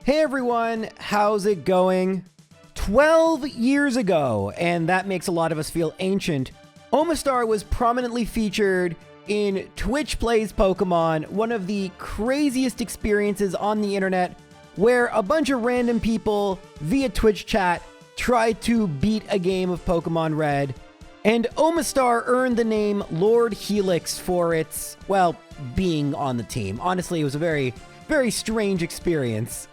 Hey everyone, how's it going? 12 years ago, and that makes a lot of us feel ancient, Omastar was prominently featured in Twitch Plays Pokemon, one of the craziest experiences on the internet, where a bunch of random people via Twitch chat tried to beat a game of Pokemon Red, and Omastar earned the name Lord Helix for its, well, being on the team. Honestly, it was a very, very strange experience.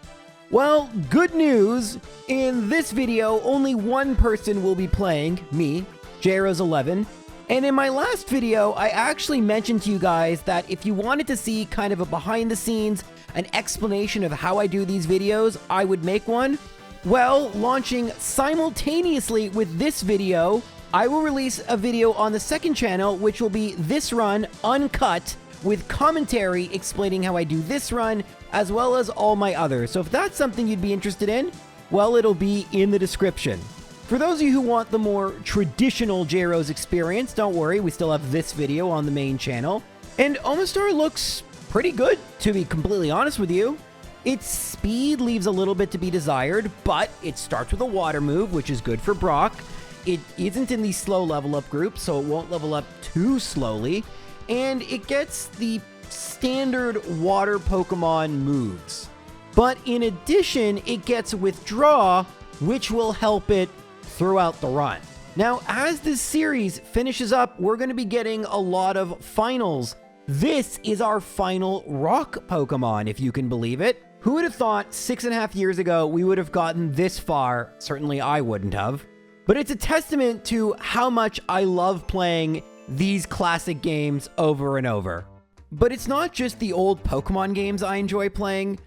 Well, good news, in this video, only one person will be playing, me, Jaros11, and in my last video, I actually mentioned to you guys that if you wanted to see kind of a behind the scenes, an explanation of how I do these videos, I would make one. Well, launching simultaneously with this video, I will release a video on the second channel, which will be this run uncut, with commentary explaining how I do this run, as well as all my others. So if that's something you'd be interested in, well, it'll be in the description. For those of you who want the more traditional Jaros experience, don't worry, we still have this video on the main channel. And Omastar looks pretty good, to be completely honest with you. Its speed leaves a little bit to be desired, but it starts with a water move, which is good for Brock. It isn't in the slow level up group, so it won't level up too slowly. And it gets the standard water Pokemon moves. But in addition, it gets Withdraw, which will help it throughout the run. Now, as this series finishes up, we're going to be getting a lot of finals. This is our final rock Pokemon, if you can believe it. Who would have thought 6.5 years ago we would have gotten this far? Certainly I wouldn't have. But it's a testament to how much I love playing these classic games over and over. But it's not just the old Pokemon games I enjoy playing.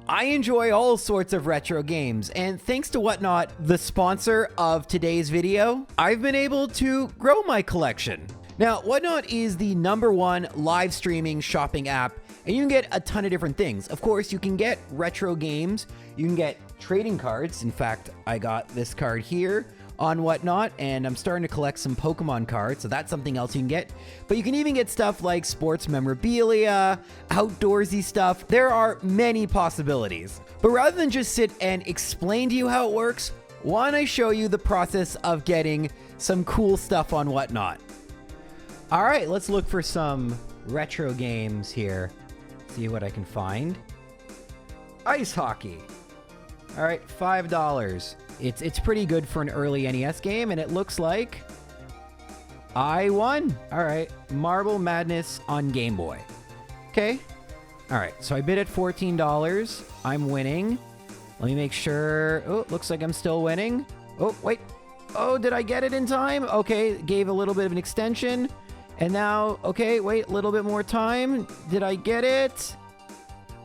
I enjoy all sorts of retro games, and thanks to Whatnot, the sponsor of today's video, I've been able to grow my collection. Now, Whatnot is the #1 live streaming shopping app, and you can get a ton of different things. Of course, you can get retro games, you can get trading cards. In fact, I got this card here on Whatnot, and I'm starting to collect some Pokemon cards, so that's something else you can get. But you can even get stuff like sports memorabilia, outdoorsy stuff. There are many possibilities. But rather than just sit and explain to you how it works, why don't I show you the process of getting some cool stuff on Whatnot? All right, let's look for some retro games here. See what I can find. Ice hockey. All right, $5. It's pretty good for an early NES game, and it looks like I won. All right, Marble Madness on Game Boy. Okay. All right, so I bid at $14. I'm winning. Let me make sure. Oh, looks like I'm still winning. Oh, wait. Oh, did I get it in time? Okay, gave a little bit of an extension. And now, okay, wait, a little bit more time. Did I get it?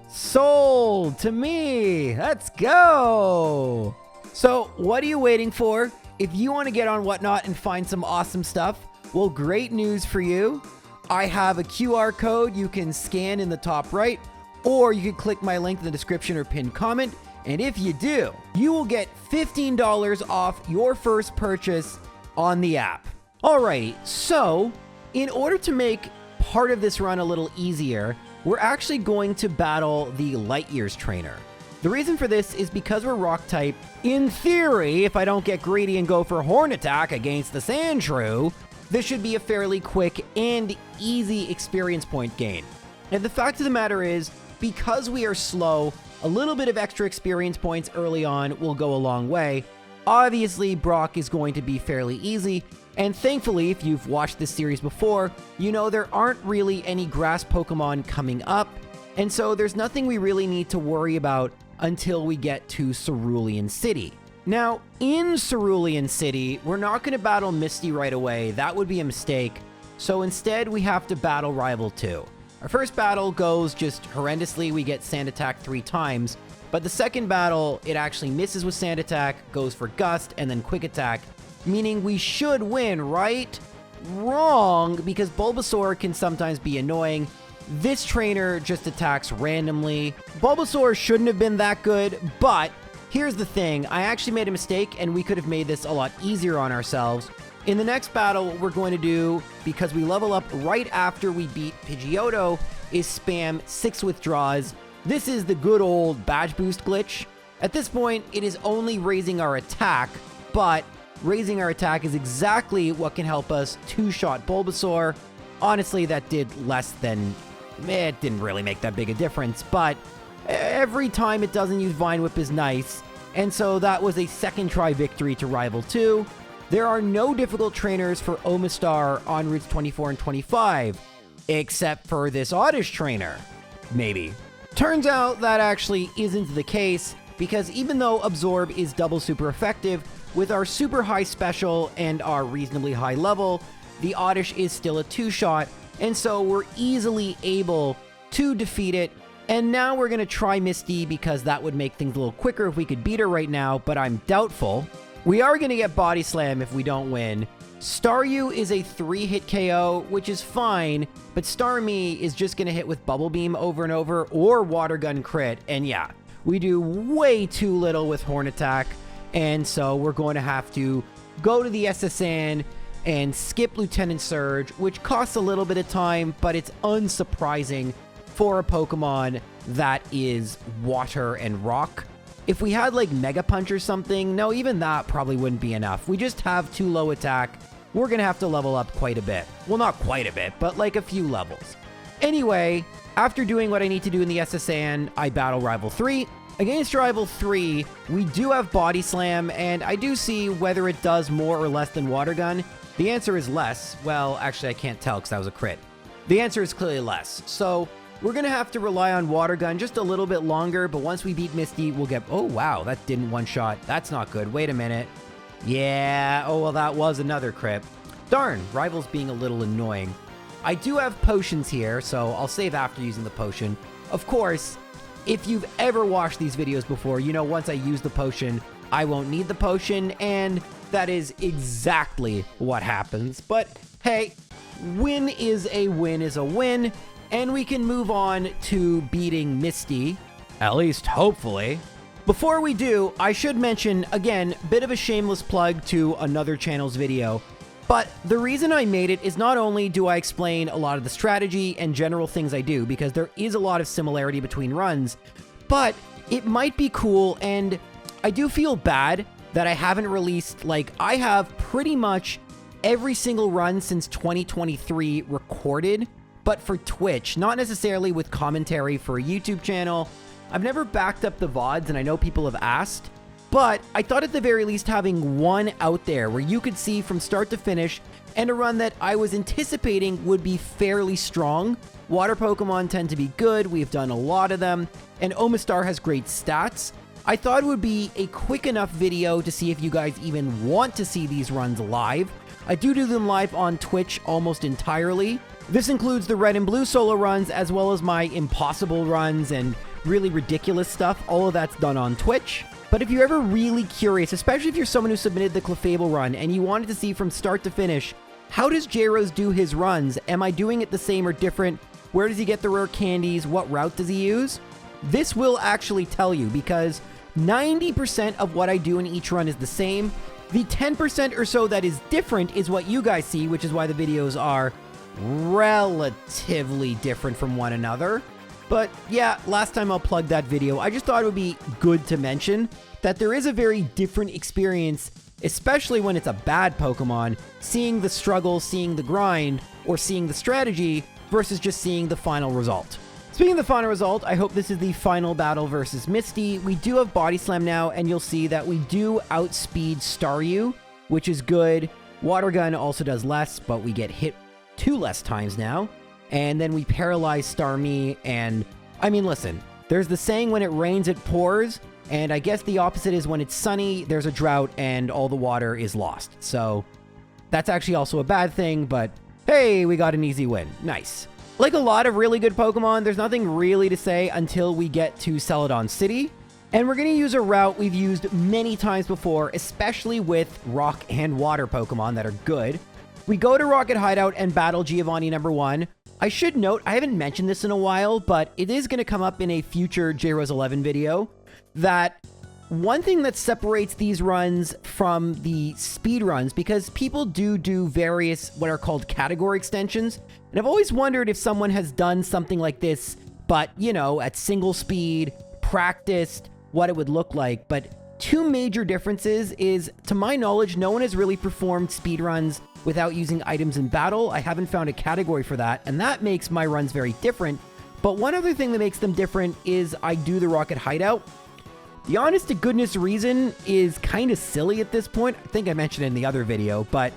Sold to me. Let's go. So what are you waiting for? If you want to get on Whatnot and find some awesome stuff, well, great news for you. I have a QR code you can scan in the top right, or you can click my link in the description or pinned comment. And if you do, you will get $15 off your first purchase on the app. Alrighty, so in order to make part of this run a little easier, we're actually going to battle the Light Years trainer. The reason for this is because we're rock type. In theory, if I don't get greedy and go for Horn Attack against the Sandshrew, this should be a fairly quick and easy experience point gain. And the fact of the matter is, because we are slow, a little bit of extra experience points early on will go a long way. Obviously, Brock is going to be fairly easy, and thankfully, if you've watched this series before, you know there aren't really any grass Pokemon coming up, and so there's nothing we really need to worry about until we get to Cerulean City. Now, in Cerulean City, we're not going to battle Misty right away. That would be a mistake. So instead, we have to battle Rival 2. Our first battle goes just horrendously. We get Sand Attack 3 times. But the second battle, it actually misses with Sand Attack, goes for Gust, and then Quick Attack. Meaning we should win, right? Wrong, because Bulbasaur can sometimes be annoying. This trainer just attacks randomly. Bulbasaur shouldn't have been that good, but here's the thing. I actually made a mistake, and we could have made this a lot easier on ourselves. In the next battle, what we're going to do, because we level up right after we beat Pidgeotto, is spam 6 withdraws, This is the good old badge boost glitch. At this point, it is only raising our attack, but raising our attack is exactly what can help us two-shot Bulbasaur. Honestly, that did less than... It didn't really make that big a difference, but every time it doesn't use Vine Whip is nice, and so that was a second try victory to Rival 2. There are no difficult trainers for Omastar on routes 24 and 25, except for this Oddish trainer. Maybe. Turns out that actually isn't the case, because even though Absorb is double super effective, with our super high special and our reasonably high level, the Oddish is still a two-shot, and so we're easily able to defeat it. And now we're going to try Misty, because that would make things a little quicker if we could beat her right now, but I'm doubtful. We are going to get Body Slam if we don't win. Staryu is a 3-hit KO, which is fine, but Starmie is just going to hit with Bubble Beam over and over, or Water Gun crit, and yeah, we do way too little with Horn Attack, and so we're going to have to go to the SSN and skip Lieutenant Surge, which costs a little bit of time, but it's unsurprising for a Pokemon that is water and rock. If we had like Mega Punch or something, no, even that probably wouldn't be enough. We just have too low attack. We're going to have to level up quite a bit. Well, not quite a bit, but like a few levels. Anyway, after doing what I need to do in the SSN, I battle Rival 3. Against Rival 3, we do have Body Slam, and I do see whether it does more or less than Water Gun. The answer is less. Well, actually, I can't tell because that was a crit. The answer is clearly less. So we're going to have to rely on Water Gun just a little bit longer, but once we beat Misty, we'll get... Oh, wow, that didn't one-shot. That's not good. Wait a minute. Yeah, oh, well, that was another crit. Darn, Rival's being a little annoying. I do have potions here, so I'll save after using the potion. Of course, if you've ever watched these videos before, you know once I use the potion, I won't need the potion, and that is exactly what happens. But hey, win is a win, and we can move on to beating Misty, at least hopefully. Before we do, I should mention, again, bit of a shameless plug to another channel's video, but the reason I made it is not only do I explain a lot of the strategy and general things I do, because there is a lot of similarity between runs, but it might be cool, and I do feel bad that I haven't released, like, I have pretty much every single run since 2023 recorded, but for Twitch, not necessarily with commentary for a YouTube channel. I've never backed up the VODs, and I know people have asked, but I thought at the very least having one out there where you could see from start to finish, and a run that I was anticipating would be fairly strong. Water Pokemon tend to be good, we've done a lot of them, and Omastar has great stats. I thought it would be a quick enough video to see if you guys even want to see these runs live. I do them live on Twitch almost entirely. This includes the Red and Blue solo runs, as well as my impossible runs and really ridiculous stuff. All of that's done on Twitch. But if you're ever really curious, especially if you're someone who submitted the Clefable run and you wanted to see from start to finish, how does J-Rose do his runs? Am I doing it the same or different? Where does he get the rare candies? What route does he use? This will actually tell you, because 90% of what I do in each run is the same. The 10% or so that is different is what you guys see, which is why the videos are relatively different from one another. But yeah, last time I'll plug that video. I just thought it would be good to mention that there is a very different experience, especially when it's a bad Pokemon, seeing the struggle, seeing the grind, or seeing the strategy versus just seeing the final result. Speaking of the final result, I hope this is the final battle versus Misty. We do have Body Slam now, and you'll see that we do outspeed Staryu, which is good. Water Gun also does less, but we get hit 2 less times now. And then we paralyze Starmie, and I mean, listen, there's the saying, when it rains, it pours, and I guess the opposite is when it's sunny, there's a drought, and all the water is lost. So that's actually also a bad thing, but hey, we got an easy win. Nice. Like a lot of really good Pokemon, there's nothing really to say until we get to Celadon City. And we're going to use a route we've used many times before, especially with rock and water Pokemon that are good. We go to Rocket Hideout and battle Giovanni #1. I should note, I haven't mentioned this in a while, but it is going to come up in a future J-Rose 11 video, that one thing that separates these runs from the speed runs, because people do various what are called category extensions, and I've always wondered if someone has done something like this but, you know, at single speed, practiced what it would look like. But two major differences is, to my knowledge, no one has really performed speedruns without using items in battle. I haven't found a category for that, and that makes my runs very different. But one other thing that makes them different is I do the rocket hideout. The honest to goodness reason is kind of silly at this point. I think I mentioned it in the other video, but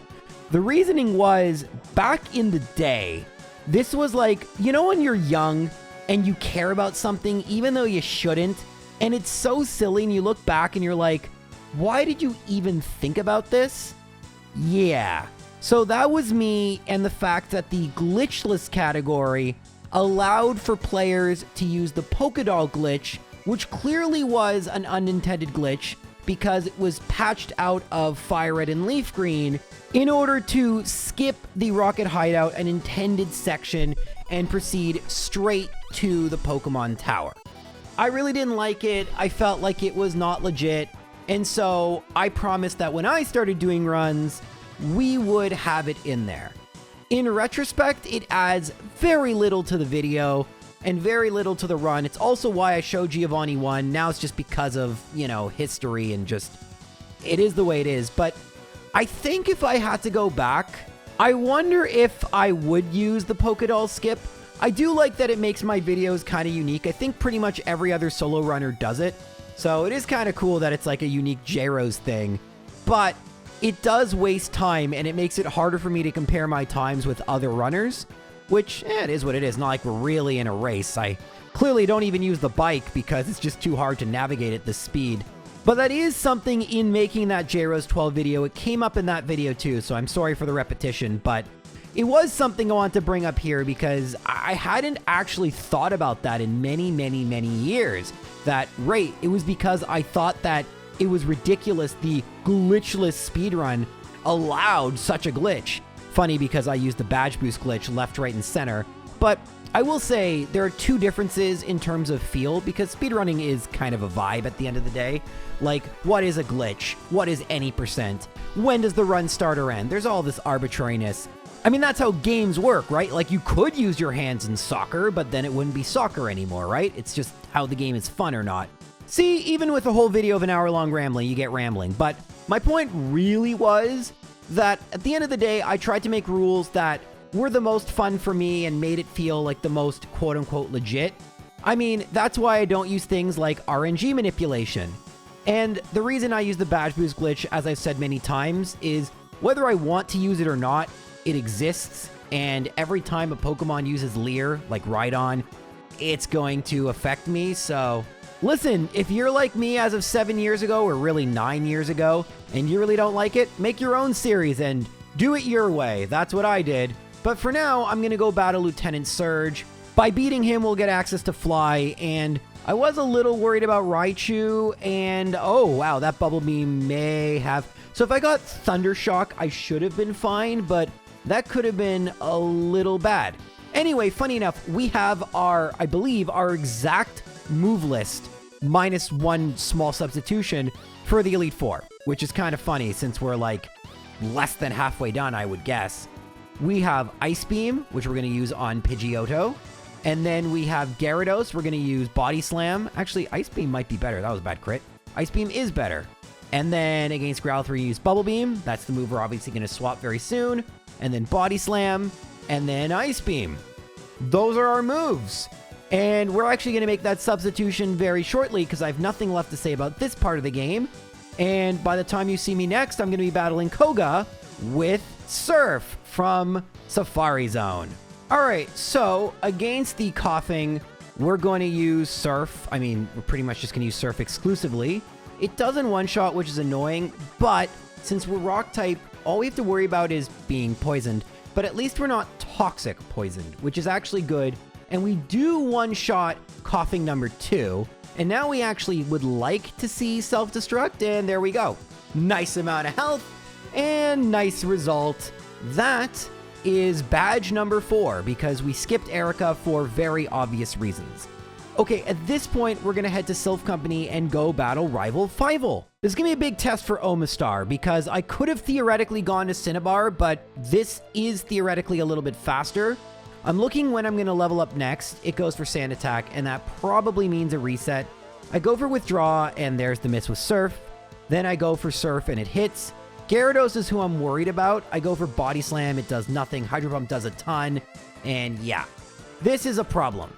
the reasoning was, back in the day, this was like, you know when you're young and you care about something even though you shouldn't, and it's so silly and you look back and you're like, why did you even think about this? Yeah. So that was me, and the fact that the glitchless category allowed for players to use the polka doll glitch, which clearly was an unintended glitch because it was patched out of Fire Red and Leaf Green in order to skip the rocket hideout, an intended section, and proceed straight to the Pokemon Tower. I really didn't like it. I felt like it was not legit. And so I promised that when I started doing runs, we would have it in there. In retrospect, it adds very little to the video and very little to the run. It's also why I showed Giovanni 1. Now it's just because of, you know, history and just, it is the way it is. But I think if I had to go back, I wonder if I would use the polka doll skip. I do like that it makes my videos kind of unique. I think pretty much every other solo runner does it. So it is kind of cool that it's like a unique J-Rose thing. But it does waste time, and it makes it harder for me to compare my times with other runners, which, it is what it is. Not like we're really in a race. I clearly don't even use the bike because it's just too hard to navigate at this speed. But that is something in making that J-Rose 12 video. It came up in that video too, so I'm sorry for the repetition, but it was something I want to bring up here because I hadn't actually thought about that in many, many, many years. That, right, it was because I thought that it was ridiculous the glitchless speedrun allowed such a glitch. Funny because I used the badge boost glitch left, right, and center. But I will say there are two differences in terms of feel, because speedrunning is kind of a vibe at the end of the day. Like, what is a glitch? What is any percent? When does the run start or end? There's all this arbitrariness. I mean, that's how games work, right? Like, you could use your hands in soccer, but then it wouldn't be soccer anymore, right? It's just how the game is fun or not. See, even with a whole video of an hour-long rambling, you get rambling. But my point really was that at the end of the day, I tried to make rules that were the most fun for me and made it feel like the most quote-unquote legit. I mean, that's why I don't use things like RNG manipulation. And the reason I use the badge boost glitch, as I've said many times, is whether I want to use it or not, it exists. And every time a Pokemon uses Leer, like Rhydon, it's going to affect me. So listen, if you're like me as of 7 years ago, or really 9 years ago, and you really don't like it, make your own series and do it your way. That's what I did. But for now, I'm going to go battle Lieutenant Surge. By beating him, we'll get access to Fly, and I was a little worried about Raichu, and oh wow, that Bubble Beam may have... So if I got Thunder Shock, I should have been fine, but that could have been a little bad. Anyway, funny enough, we have our, I believe, our exact move list minus one small substitution for the Elite Four, which is kind of funny since we're like less than halfway done, I would guess. We have Ice Beam, which we're going to use on Pidgeotto. And then we have Gyarados. We're going to use Body Slam. Actually, Ice Beam might be better. That was a bad crit. Ice Beam is better. And then against Growlithe, we use Bubble Beam. That's the move we're obviously going to swap very soon. And then Body Slam. And then Ice Beam. Those are our moves. And we're actually going to make that substitution very shortly because I have nothing left to say about this part of the game. And by the time you see me next, I'm going to be battling Koga with Surf from Safari Zone. Alright, so against the Coughing, we're going to use Surf. I mean, we're pretty much just going to use Surf exclusively. It doesn't one-shot, which is annoying, but since we're Rock type, all we have to worry about is being poisoned. But at least we're not toxic poisoned, which is actually good. And we do one-shot Coughing number 2. And now we actually would like to see Self-Destruct, and there we go. Nice amount of health, and nice result. That is badge number 4, because we skipped Erica for very obvious reasons. Okay, at this point, we're going to head to Sylph Company and go battle Rival Fivel. This is going to be a big test for Omastar, because I could have theoretically gone to Cinnabar, but this is theoretically a little bit faster. I'm looking when I'm going to level up next. It goes for Sand Attack, and that probably means a reset. I go for Withdraw, and there's the miss with Surf. Then I go for Surf, and it hits. Gyarados is who I'm worried about. I go for Body Slam. It does nothing. Hydro Pump does a ton. And yeah, this is a problem.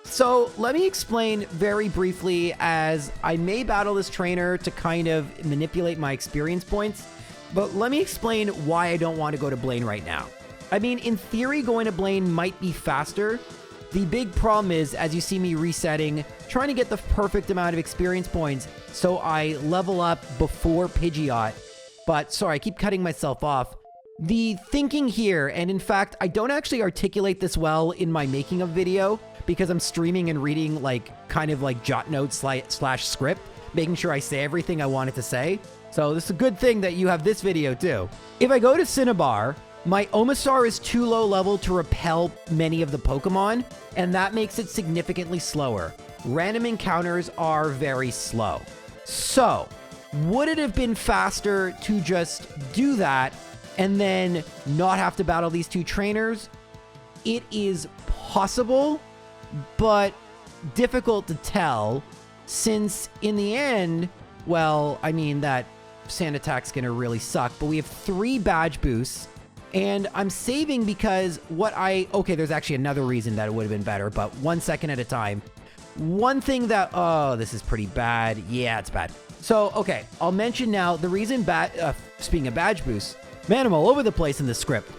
So let me explain very briefly, as I may battle this trainer to kind of manipulate my experience points, but let me explain why I don't want to go to Blaine right now. I mean, in theory, going to Blaine might be faster. The big problem is, as you see me resetting, trying to get the perfect amount of experience points so I level up before Pidgeot. But sorry, I keep cutting myself off. The thinking here, and in fact, I don't actually articulate this well in my making of video because I'm streaming and reading like kind of like jot notes slash script, making sure I say everything I wanted to say. So this is a good thing that you have this video too. If I go to Cinnabar, my Omastar is too low level to repel many of the Pokemon, and that makes it significantly slower. Random encounters are very slow. So, would it have been faster to just do that and then not have to battle these two trainers? It is possible, but difficult to tell, since in the end, well, I mean, that Sand Attack's gonna really suck, but we have 3 badge boosts. And I'm saving because okay, there's actually another reason that it would have been better, but 1 second at a time. One thing that, oh, this is pretty bad. Yeah, it's bad. So, okay, I'll mention now the reason, speaking of badge boosts, man, I'm all over the place in the script.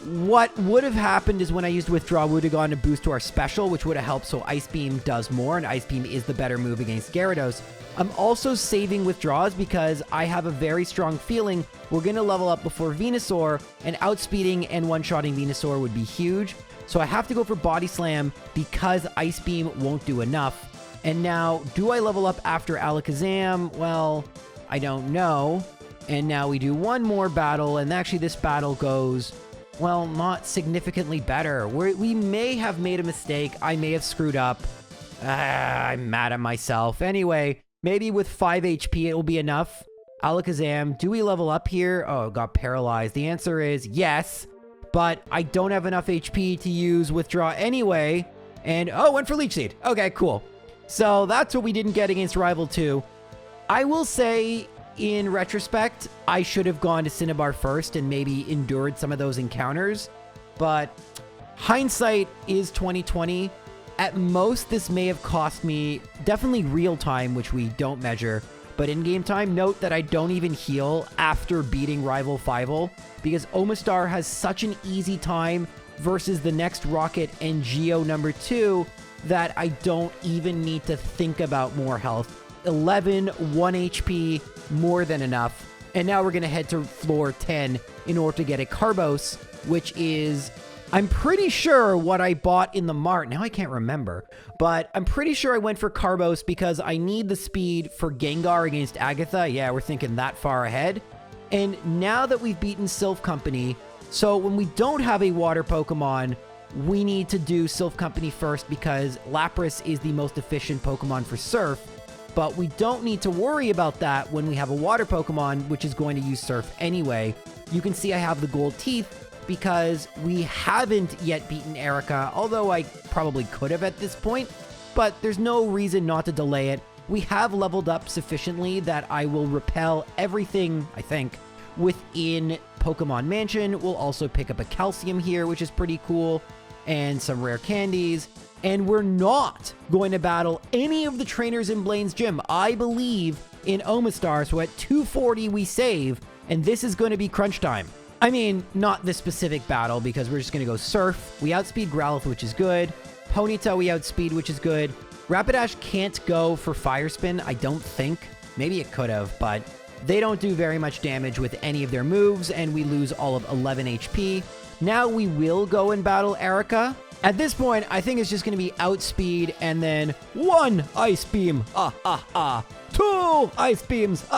What would have happened is when I used Withdraw, we would have gone to boost to our special, which would have helped so Ice Beam does more, and Ice Beam is the better move against Gyarados. I'm also saving Withdraws because I have a very strong feeling we're going to level up before Venusaur, and outspeeding and one-shotting Venusaur would be huge. So I have to go for Body Slam because Ice Beam won't do enough. And now, do I level up after Alakazam? Well, I don't know. And now we do one more battle, and actually this battle goes, well, not significantly better. We may have made a mistake. I may have screwed up. I'm mad at myself. Anyway, maybe with 5 HP it will be enough. Alakazam, do we level up here? Oh, got paralyzed. The answer is yes, but I don't have enough HP to use Withdraw anyway. And, oh, went for Leech Seed. Okay, cool. So that's what we didn't get against Rival 2. I will say, in retrospect, I should have gone to Cinnabar first and maybe endured some of those encounters, but hindsight is 2020. At most, this may have cost me definitely real time, which we don't measure, but in-game time, note that I don't even heal after beating Rival 5 because Omastar has such an easy time versus the next Rocket and Geo number 2 that I don't even need to think about more health. 11, 1 HP, more than enough. And now we're going to head to floor 10 in order to get a Carbos, which is, I'm pretty sure, what I bought in the mart. Now I can't remember, but I'm pretty sure I went for Carbos because I need the speed for Gengar against Agatha. Yeah, we're thinking that far ahead. And now that we've beaten Sylph Company, so when we don't have a water Pokemon, we need to do Sylph Company first because Lapras is the most efficient Pokemon for Surf. But we don't need to worry about that when we have a water Pokemon, which is going to use Surf anyway. You can see I have the gold teeth because we haven't yet beaten Erica, although I probably could have at this point, but there's no reason not to delay it. We have leveled up sufficiently that I will repel everything, I think, within Pokemon Mansion. We'll also pick up a Calcium here, which is pretty cool, and some rare candies. And we're not going to battle any of the trainers in Blaine's gym. I believe in Omastar, so at 240 we save, and this is going to be crunch time. I mean, not this specific battle, because we're just going to go Surf. We outspeed Growlithe, which is good. Ponyta we outspeed, which is good. Rapidash can't go for Fire Spin, I don't think. Maybe it could have, but they don't do very much damage with any of their moves, and we lose all of 11 HP. Now we will go and battle Erica. At this point, I think it's just going to be outspeed and then 1 Ice Beam, 2 Ice Beams, 3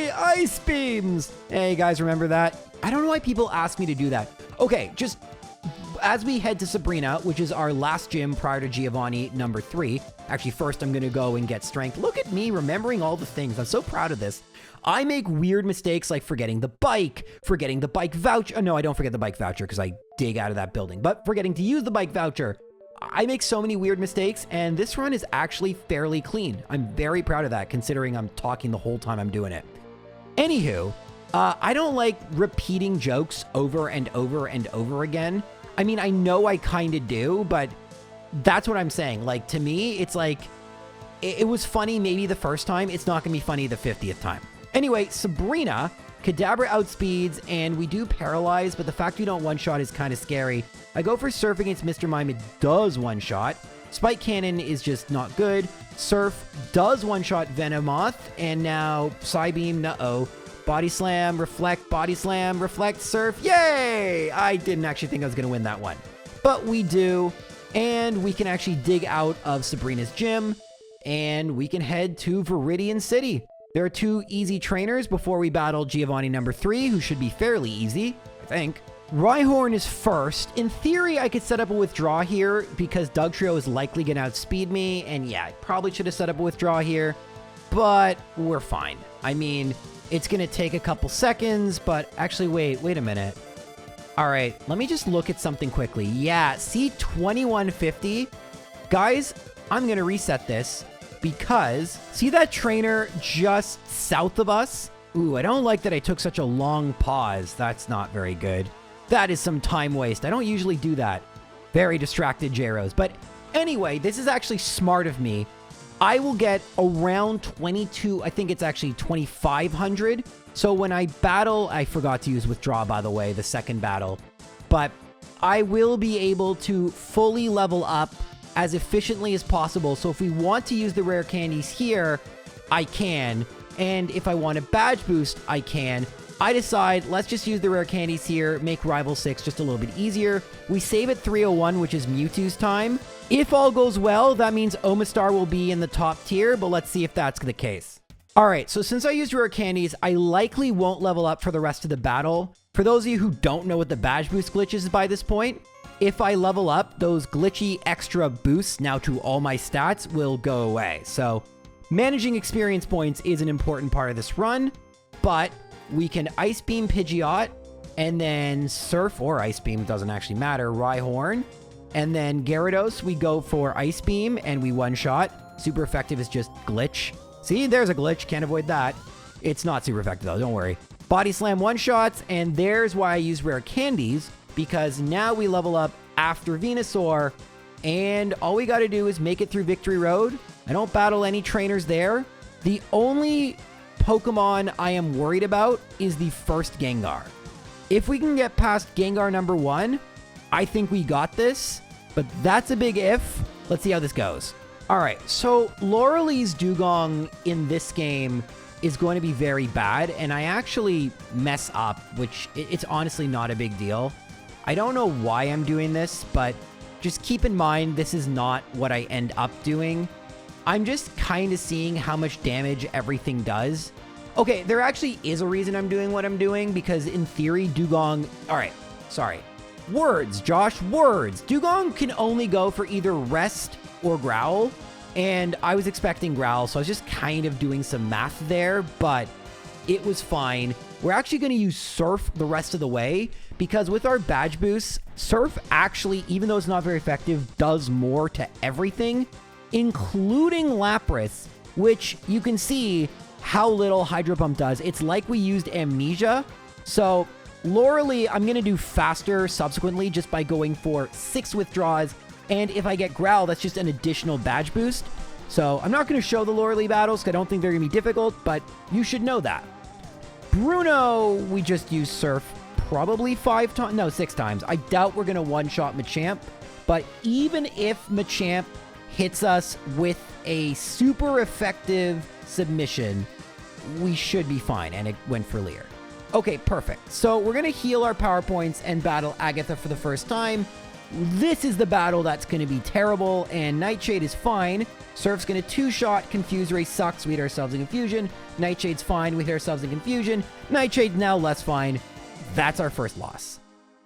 Ice Beams. Hey, guys, remember that? I don't know why people ask me to do that. Okay, just as we head to Sabrina, which is our last gym prior to Giovanni number 3, Actually, first I'm going to go and get strength. Look at me remembering all the things. I'm so proud of this. I make weird mistakes like forgetting the bike voucher. Oh, no, I don't forget the bike voucher because I dig out of that building, but forgetting to use the bike voucher. I make so many weird mistakes, and this run is actually fairly clean. I'm very proud of that, considering I'm talking the whole time I'm doing it. Anywho, I don't like repeating jokes over and over and over again. I mean, I know I kind of do, but that's what I'm saying. Like, to me, it's like, it was funny maybe the first time. It's not going to be funny the 50th time. Anyway, Sabrina, Kadabra outspeeds, and we do paralyze, but the fact we don't one-shot is kind of scary. I go for Surf against Mr. Mime. It does one-shot. Spike Cannon is just not good. Surf does one-shot Venomoth, and now Psybeam, uh-oh. Body Slam, Reflect, Body Slam, Reflect, Surf. Yay! I didn't actually think I was going to win that one. But we do, and we can actually dig out of Sabrina's gym, and we can head to Viridian City. There are 2 easy trainers before we battle Giovanni number 3, who should be fairly easy, I think. Rhyhorn is first. In theory, I could set up a withdraw here because Dugtrio is likely going to outspeed me. And yeah, I probably should have set up a withdraw here, but we're fine. I mean, it's going to take a couple seconds, but actually, wait a minute. All right, let me just look at something quickly. Yeah, see 2150? Guys, I'm going to reset this. Because, see that trainer just south of us? Ooh, I don't like that I took such a long pause. That's not very good. That is some time waste. I don't usually do that. Very distracted, Jaros. But anyway, this is actually smart of me. I will get around 22, I think it's actually 2,500. So when I battle, I forgot to use withdraw, by the way, the second battle. But I will be able to fully level up as efficiently as possible. So if we want to use the rare candies here, I can. And if I want a badge boost, I can. I decide, let's just use the rare candies here, make Rival 6 just a little bit easier. We save at 301, which is Mewtwo's time. If all goes well, that means Omastar will be in the top tier, but let's see if that's the case. All right, so since I used rare candies, I likely won't level up for the rest of the battle. For those of you who don't know what the badge boost glitch is by this point, if I level up, those glitchy extra boosts now to all my stats will go away. So managing experience points is an important part of this run, but we can Ice Beam Pidgeot and then Surf or Ice Beam, doesn't actually matter, Rhyhorn. And then Gyarados, we go for Ice Beam and we one-shot. Super effective is just glitch. See, there's a glitch, can't avoid that. It's not super effective though, don't worry. Body Slam one-shots, and there's why I use rare candies, because now we level up after Venusaur, and all we got to do is make it through Victory Road. I don't battle any trainers there. The only Pokemon I am worried about is the first Gengar. If we can get past Gengar number 1, I think we got this, but that's a big if. Let's see how this goes. All right, so Laurelie's Dugong in this game is going to be very bad, and I actually mess up, which it's honestly not a big deal. I don't know why I'm doing this, but just keep in mind this is not what I end up doing. I'm just kind of seeing how much damage everything does. Okay, there actually is a reason I'm doing what I'm doing, because in theory, Dugong... Alright, sorry. Words, Josh, words. Dugong can only go for either Rest or Growl, and I was expecting Growl, so I was just kind of doing some math there, but it was fine. We're actually going to use Surf the rest of the way, because with our badge boosts, Surf actually, even though it's not very effective, does more to everything, including Lapras, which you can see how little Hydro Pump does. It's like we used Amnesia. So Laurelie, I'm going to do faster subsequently just by going for 6 withdraws. And if I get Growl, that's just an additional badge boost. So I'm not going to show the Laurelie battles because I don't think they're going to be difficult, but you should know that. Bruno, we just use Surf probably 5 times. No, 6 times. I doubt we're going to one-shot Machamp. But even if Machamp hits us with a super effective submission, we should be fine. And it went for Leer. Okay, perfect. So we're going to heal our power points and battle Agatha for the first time. This is the battle that's going to be terrible, and Nightshade is fine. Surf's going to 2-shot. Confuse Ray sucks. We hit ourselves in Confusion. Nightshade's fine. We hit ourselves in Confusion. Nightshade's now less fine. That's our first loss.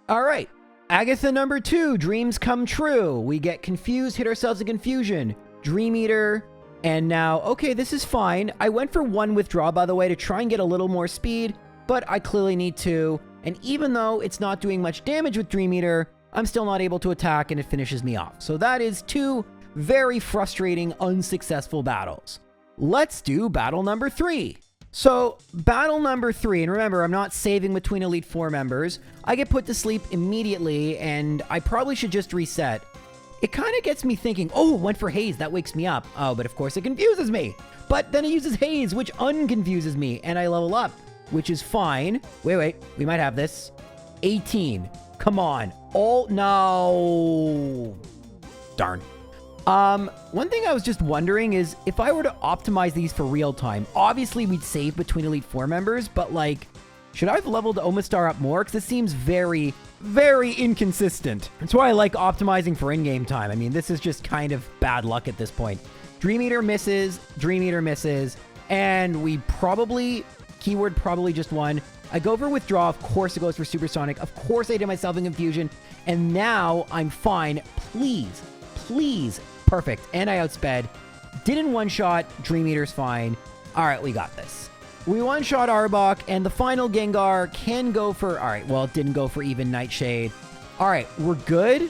All right. Agatha number 2, Dreams Come True. We get confused, hit ourselves in Confusion. Dream Eater, and now, okay, this is fine. I went for 1 withdraw, by the way, to try and get a little more speed, but I clearly need 2. And even though it's not doing much damage with Dream Eater, I'm still not able to attack and it finishes me off. So that is 2 very frustrating, unsuccessful battles. Let's do battle number 3. So battle number 3, and remember, I'm not saving between Elite Four members. I get put to sleep immediately, and I probably should just reset. It kind of gets me thinking, oh, went for Haze, that wakes me up. Oh, but of course it confuses me. But then it uses Haze, which unconfuses me, and I level up, which is fine. Wait, we might have this. 18, come on. Oh, no. Darn. One thing I was just wondering is if I were to optimize these for real time, obviously we'd save between Elite Four members, but like, should I have leveled Omastar up more? Because this seems very, very inconsistent. That's why I like optimizing for in-game time. I mean, this is just kind of bad luck at this point. Dream Eater misses, and we probably, keyword probably just won. I go for withdraw, of course it goes for supersonic, of course I did myself in confusion, and now I'm fine. Please, perfect. And I outsped. Didn't one-shot, Dream Eater's fine. Alright, we got this. We one-shot Arbok, and the final Gengar can go for... Alright, well, it didn't go for even Nightshade. Alright, we're good.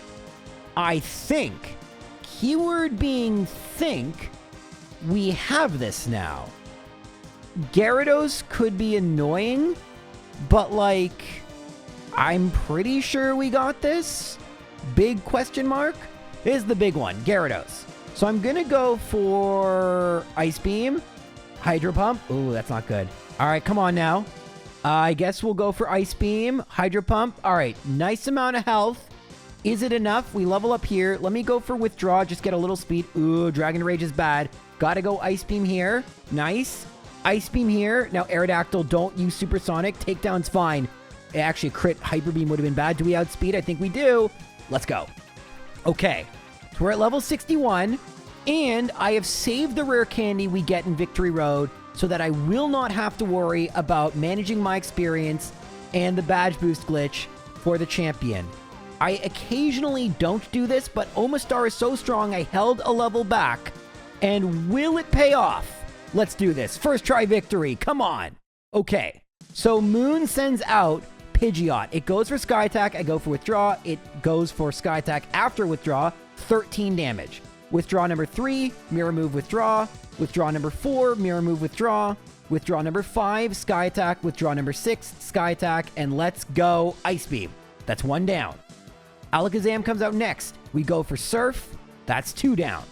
I think, keyword being think, we have this now. Gyarados could be annoying, but like, I'm pretty sure we got this. Big question mark is the big one, Gyarados. So I'm gonna go for Ice Beam, Hydro Pump. Ooh, that's not good. All right, come on now. I guess we'll go for Ice Beam, Hydro Pump. All right, nice amount of health. Is it enough? We level up here. Let me go for Withdraw, just get a little speed. Ooh, Dragon Rage is bad. Gotta go Ice Beam here. Nice. Ice Beam here. Now, Aerodactyl, don't use Supersonic. Takedown's fine. Actually, a crit Hyper Beam would have been bad. Do we outspeed? I think we do. Let's go. Okay, so we're at level 61, and I have saved the rare candy we get in Victory Road so that I will not have to worry about managing my experience and the badge boost glitch for the champion. I occasionally don't do this, but Omastar is so strong I held a level back. And will it pay off? Let's do this. First try victory. Come on. Okay, so Moon sends out Pidgeot. It goes for Sky Attack. I go for Withdraw. It goes for Sky Attack after Withdraw. 13 damage. Withdraw number 3, Mirror Move, Withdraw. Withdraw number 4, Mirror Move, Withdraw. Withdraw number 5, Sky Attack. Withdraw number 6, Sky Attack. And let's go Ice Beam. That's 1 down. Alakazam comes out next. We go for Surf. That's 2 down.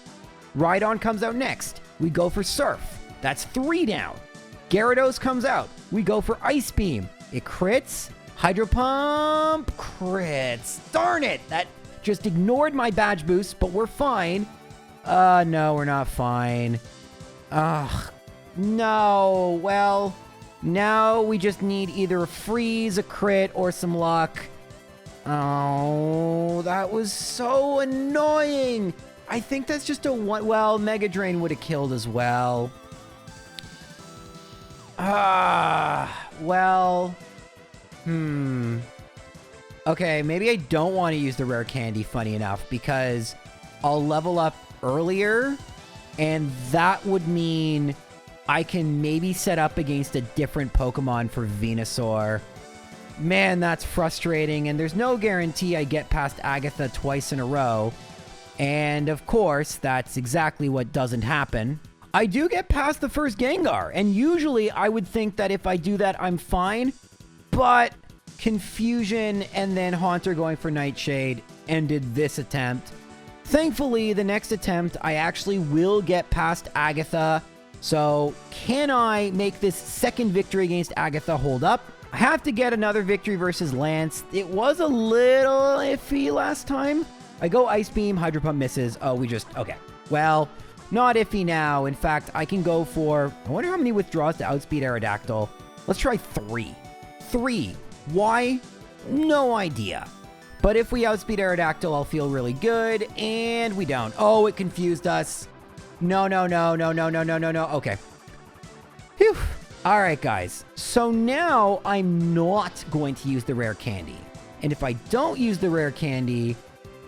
Rhydon comes out next. We go for Surf. That's 3 down. Gyarados comes out. We go for Ice Beam. It crits. Hydro Pump, crits. Darn it! That just ignored my badge boost, but we're fine. No, we're not fine. Ugh, no. Well, now we just need either a freeze, a crit, or some luck. Oh, that was so annoying. I think that's just a one... Well, Mega Drain would have killed as well. Well... Okay, maybe I don't want to use the rare candy, funny enough, because I'll level up earlier, and that would mean I can maybe set up against a different Pokemon for Venusaur. Man, that's frustrating, and there's no guarantee I get past Agatha twice in a row. And of course, that's exactly what doesn't happen. I do get past the first Gengar, and usually I would think that if I do that, I'm fine. But Confusion and then Haunter going for Nightshade ended this attempt. Thankfully, the next attempt, I actually will get past Agatha. So can I make this second victory against Agatha hold up? I have to get another victory versus Lance. It was a little iffy last time. I go Ice Beam, Hydro Pump misses. Oh, okay. Well, not iffy now. In fact, I can go for... I wonder how many withdraws to outspeed Aerodactyl. Let's try 3. 3. Why? No idea. But if we outspeed Aerodactyl, I'll feel really good. And we don't. Oh, it confused us. No. Okay. Phew. All right, guys. So now I'm not going to use the rare candy. And if I don't use the rare candy,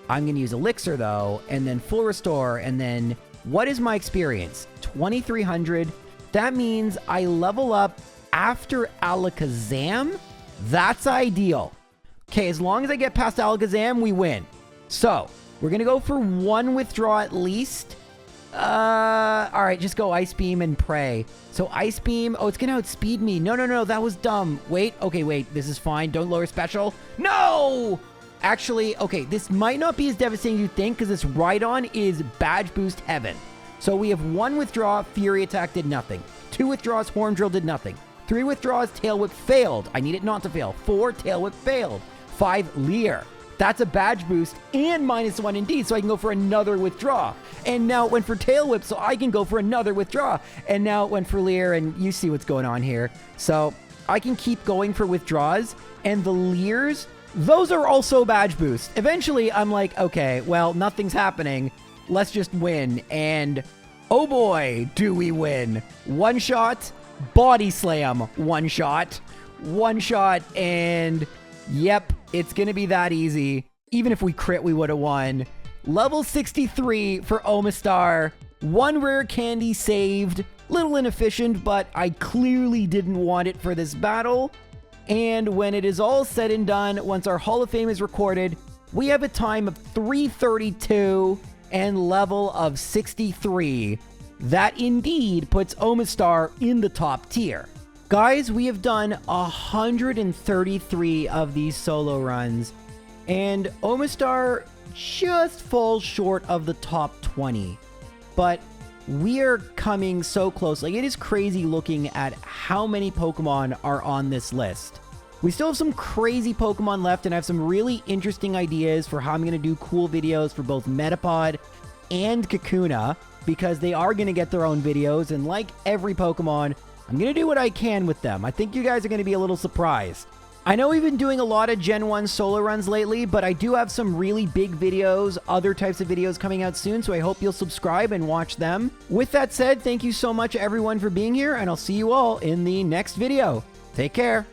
I'm going to use Elixir, though, and then Full Restore, and then What is my experience? 2,300. That means I level up after Alakazam? That's ideal. Okay, as long as I get past Alakazam, we win. So, we're going to go for 1 withdraw at least. Alright, just go Ice Beam and pray. So Ice Beam, oh, it's going to outspeed me. No, that was dumb. Wait, okay, wait, this is fine. Don't lower special. No! Actually, okay, this might not be as devastating as you think because this Rhydon is badge boost heaven. So we have 1 withdraw, Fury Attack did nothing. 2 withdraws, Horn Drill did nothing. 3 withdraws, Tail Whip failed. I need it not to fail. 4, Tail Whip failed. 5, Leer. That's a badge boost and -1 indeed, so I can go for another withdraw. And now it went for Tail Whip, so I can go for another withdraw. And now it went for Leer, and you see what's going on here. So I can keep going for withdraws, and the Leers, those are also badge boosts. Eventually, I'm like, okay, well, nothing's happening. Let's just win. And oh boy, do we win. 1 shot, Body Slam, 1 shot, 1 shot, and yep, it's gonna be that easy. Even if we crit, we would have won. Level 63 for Omastar. 1 rare candy saved. Little inefficient, but I clearly didn't want it for this battle. And when it is all said and done, once our Hall of Fame is recorded, we have a time of 332 and level of 63. That indeed puts Omastar in the top tier. Guys, we have done 133 of these solo runs, and Omastar just falls short of the top 20. But we are coming so close. Like, it is crazy looking at how many Pokemon are on this list. We still have some crazy Pokemon left, and I have some really interesting ideas for how I'm going to do cool videos for both Metapod and Kakuna, because they are going to get their own videos, and like every Pokemon, I'm going to do what I can with them. I think you guys are going to be a little surprised. I know we've been doing a lot of Gen 1 solo runs lately, but I do have some really big videos, other types of videos coming out soon, so I hope you'll subscribe and watch them. With that said, thank you so much everyone for being here, and I'll see you all in the next video. Take care.